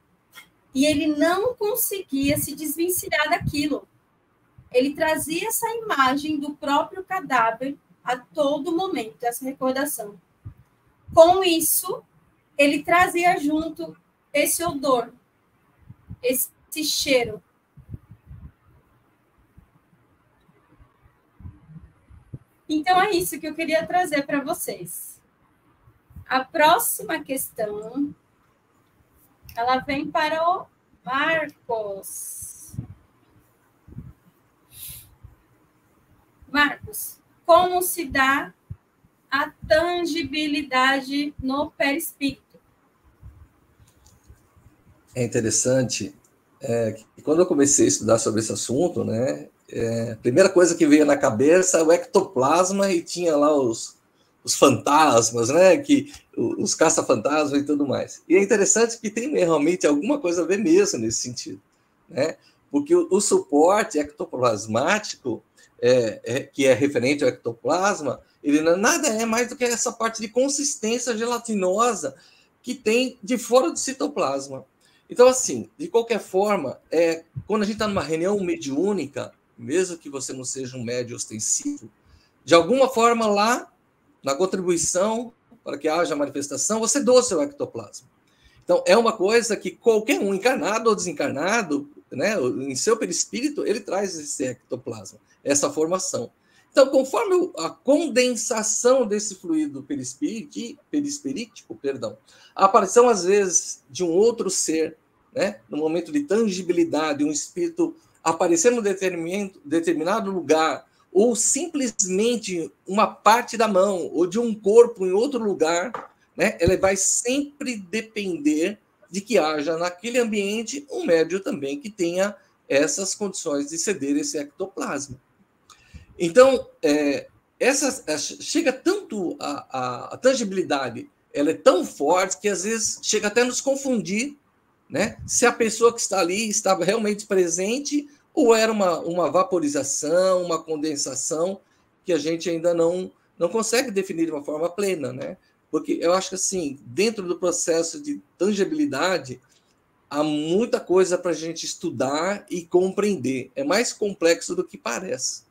e ele não conseguia se desvencilhar daquilo. Ele trazia essa imagem do próprio cadáver a todo momento, essa recordação. Com isso, ele trazia junto esse odor, esse cheiro. Então, é isso que eu queria trazer para vocês. A próxima questão, ela vem para o Marcos. Marcos, como se dá a tangibilidade no perispírito? É interessante que quando eu comecei a estudar sobre esse assunto, né, a primeira coisa que veio na cabeça é o ectoplasma, e tinha lá os fantasmas, né, os caça-fantasmas e tudo mais. E é interessante que tem realmente alguma coisa a ver mesmo nesse sentido, né? Porque o suporte ectoplasmático, que é referente ao ectoplasma, ele nada é mais do que essa parte de consistência gelatinosa que tem de fora do citoplasma. Então, assim, de qualquer forma, quando a gente está numa reunião mediúnica, mesmo que você não seja um médium ostensivo, de alguma forma lá, na contribuição para que haja manifestação, você doa seu ectoplasma. Então, é uma coisa que qualquer um, encarnado ou desencarnado, né, em seu perispírito, ele traz esse ectoplasma, essa formação. Então, conforme a condensação desse fluido perispirítico, a aparição, às vezes, de um outro ser, né, no momento de tangibilidade, um espírito aparecer em determinado lugar, ou simplesmente uma parte da mão, ou de um corpo em outro lugar, né, ela vai sempre depender de que haja naquele ambiente um médium também que tenha essas condições de ceder esse ectoplasma. Então, chega tanto a tangibilidade, ela é tão forte que às vezes chega até a nos confundir, né? Se a pessoa que está ali estava realmente presente ou era uma vaporização, uma condensação que a gente ainda não consegue definir de uma forma plena, né? Porque eu acho que, assim, dentro do processo de tangibilidade, há muita coisa para a gente estudar e compreender. É mais complexo do que parece,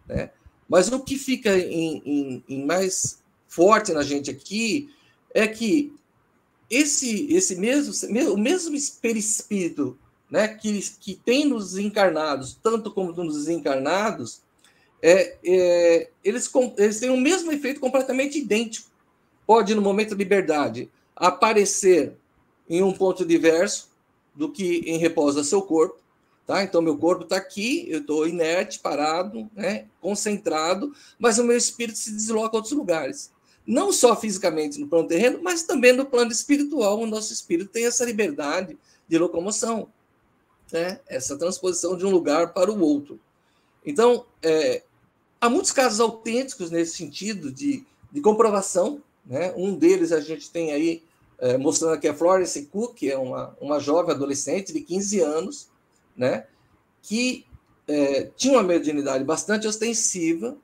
né? Mas o que fica em mais forte na gente aqui é que o mesmo perispírito, né, que tem nos encarnados, tanto como nos desencarnados, eles têm o mesmo efeito completamente idêntico. Pode, no momento de liberdade, aparecer em um ponto diverso do que em repouso seu corpo. Tá? Então, meu corpo está aqui, eu estou inerte, parado, né, concentrado, mas o meu espírito se desloca a outros lugares. Não só fisicamente no plano terreno, mas também no plano espiritual. O nosso espírito tem essa liberdade de locomoção, né? Essa transposição de um lugar para o outro. Então, há muitos casos autênticos nesse sentido de comprovação, né? Um deles a gente tem aí, mostrando aqui a Florence Cook, que é uma jovem adolescente de 15 anos, né? Que tinha uma mediunidade bastante ostensiva,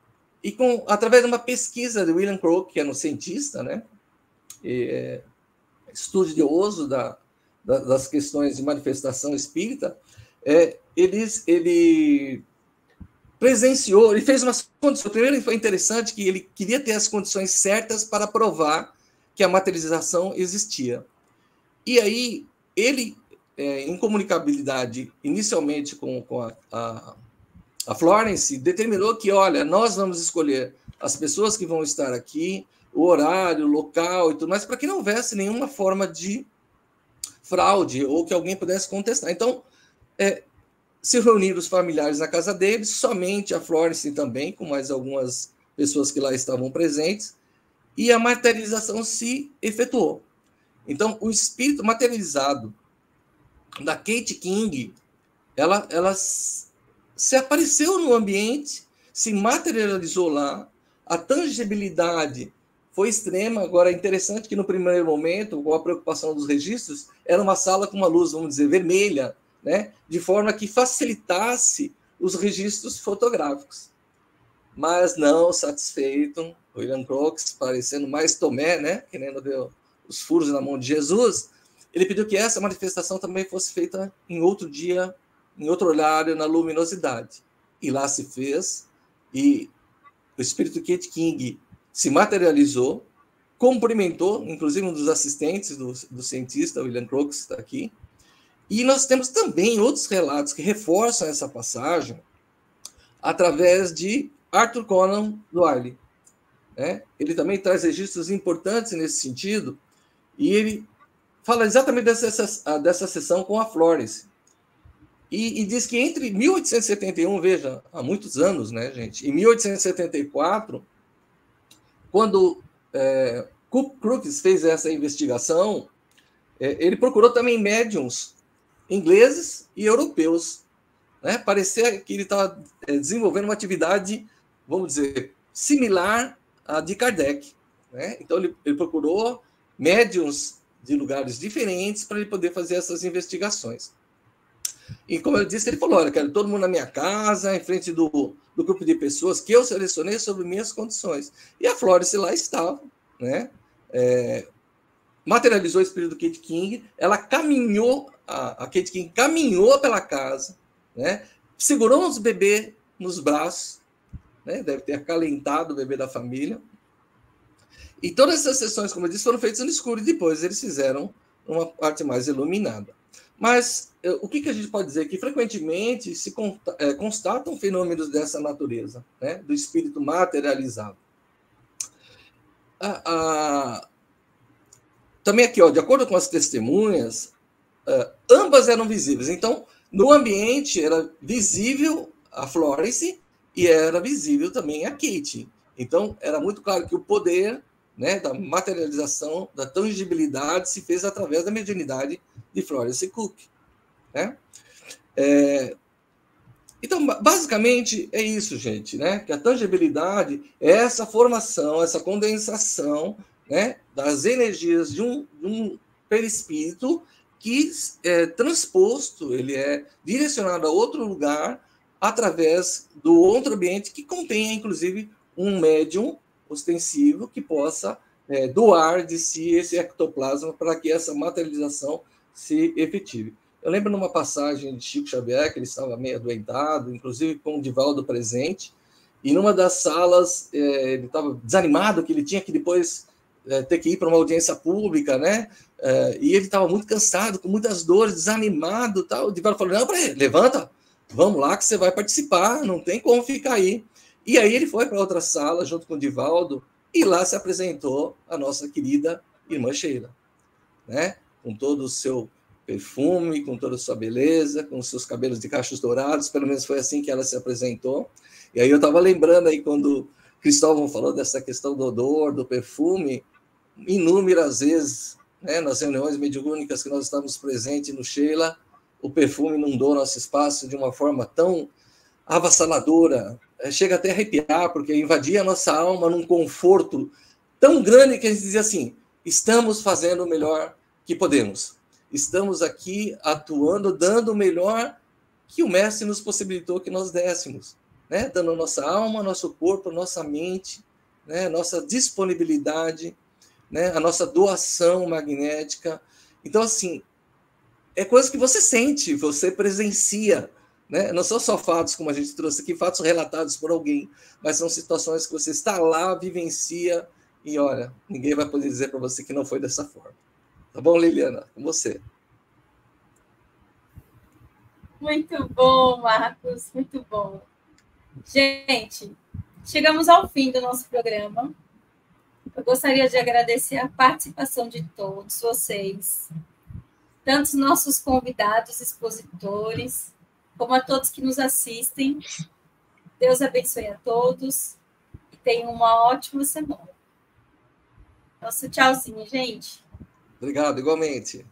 e através de uma pesquisa de William Crookes, que era um cientista, né? Estudioso das questões de manifestação espírita, ele presenciou, ele fez umas condições. Primeiro, foi interessante que ele queria ter as condições certas para provar que a materialização existia. E aí, ele, em comunicabilidade, inicialmente com a Florence, determinou que, olha, nós vamos escolher as pessoas que vão estar aqui, o horário, o local e tudo mais, para que não houvesse nenhuma forma de fraude ou que alguém pudesse contestar. Então, se reuniram os familiares na casa deles, somente a Florence também, com mais algumas pessoas que lá estavam presentes, e a materialização se efetuou. Então, o espírito materializado da Kate King, ela se apareceu no ambiente, se materializou lá, a tangibilidade foi extrema. Agora, é interessante que no primeiro momento, com a preocupação dos registros, era uma sala com uma luz, vamos dizer, vermelha, né? De forma que facilitasse os registros fotográficos. Mas não satisfeito, William Crookes, parecendo mais Tomé, né? Querendo ver os furos na mão de Jesus, ele pediu que essa manifestação também fosse feita em outro dia, em outro horário, na luminosidade. E lá se fez, e o espírito Kate King se materializou, cumprimentou, inclusive um dos assistentes do cientista, William Crookes, está aqui. E nós temos também outros relatos que reforçam essa passagem através de Arthur Conan Doyle, né? Ele também traz registros importantes nesse sentido, e ele fala exatamente dessa sessão com a Florence. E diz que entre 1871, veja, há muitos anos, né, gente? Em 1874, quando Crookes fez essa investigação, ele procurou também médiums ingleses e europeus, né? Parecia que ele estava desenvolvendo uma atividade, vamos dizer, similar à de Kardec, né? Então, ele procurou médiums de lugares diferentes para ele poder fazer essas investigações. E, como eu disse, ele falou, olha, quero todo mundo na minha casa, em frente do grupo de pessoas que eu selecionei sobre minhas condições. E a Florence lá estava, né? Materializou o espírito do Kate King, ela caminhou, a Kate King caminhou pela casa, né? Segurou os bebês nos braços, né? Deve ter acalentado o bebê da família. E todas essas sessões, como eu disse, foram feitas no escuro, e depois eles fizeram uma parte mais iluminada. Mas o que a gente pode dizer? Que frequentemente se constatam fenômenos dessa natureza, né? Do espírito materializado. Também aqui, de acordo com as testemunhas, ambas eram visíveis. Então, no ambiente era visível a Florence e era visível também a Kate. Então, era muito claro que o poder, né, da materialização, da tangibilidade, se fez através da mediunidade de Florence Cook, né? Então, basicamente, é isso, gente, né? Que a tangibilidade é essa formação, essa condensação, né, das energias de um perispírito que é transposto, ele é direcionado a outro lugar através do outro ambiente que contenha, inclusive, um médium ostensivo que possa doar de si esse ectoplasma para que essa materialização se efetive. Eu lembro numa passagem de Chico Xavier, que ele estava meio adoentado, inclusive com o Divaldo presente, e numa das salas ele estava desanimado, que ele tinha que depois ter que ir para uma audiência pública, né? E ele estava muito cansado, com muitas dores, desanimado, tal. O Divaldo falou, não, levanta, vamos lá que você vai participar, não tem como ficar aí. E aí ele foi para outra sala, junto com o Divaldo, e lá se apresentou a nossa querida irmã Sheila, né? Com todo o seu perfume, com toda a sua beleza, com os seus cabelos de cachos dourados, pelo menos foi assim que ela se apresentou. E aí eu estava lembrando aí quando Cristóvão falou dessa questão do odor, do perfume, inúmeras vezes, né, nas reuniões mediúnicas que nós estávamos presentes no Sheila, o perfume inundou nosso espaço de uma forma tão avassaladora, chega até a arrepiar, porque invadia a nossa alma num conforto tão grande que a gente dizia assim, estamos fazendo o melhor que podemos. Estamos aqui atuando, dando o melhor que o Mestre nos possibilitou que nós dessemos, né? Dando nossa alma, nosso corpo, nossa mente, né? Nossa disponibilidade, né? A nossa doação magnética. Então, assim, é coisa que você sente, você presencia, né? Não são só fatos, como a gente trouxe aqui, fatos relatados por alguém, mas são situações que você está lá, vivencia, e olha, ninguém vai poder dizer para você que não foi dessa forma. Tá bom, Liliana? Com você. Muito bom, Marcos, muito bom. Gente, chegamos ao fim do nosso programa. Eu gostaria de agradecer a participação de todos vocês, tanto os nossos convidados, expositores, como a todos que nos assistem. Deus abençoe a todos e tenham uma ótima semana. Nosso tchauzinho, gente. Obrigado, igualmente.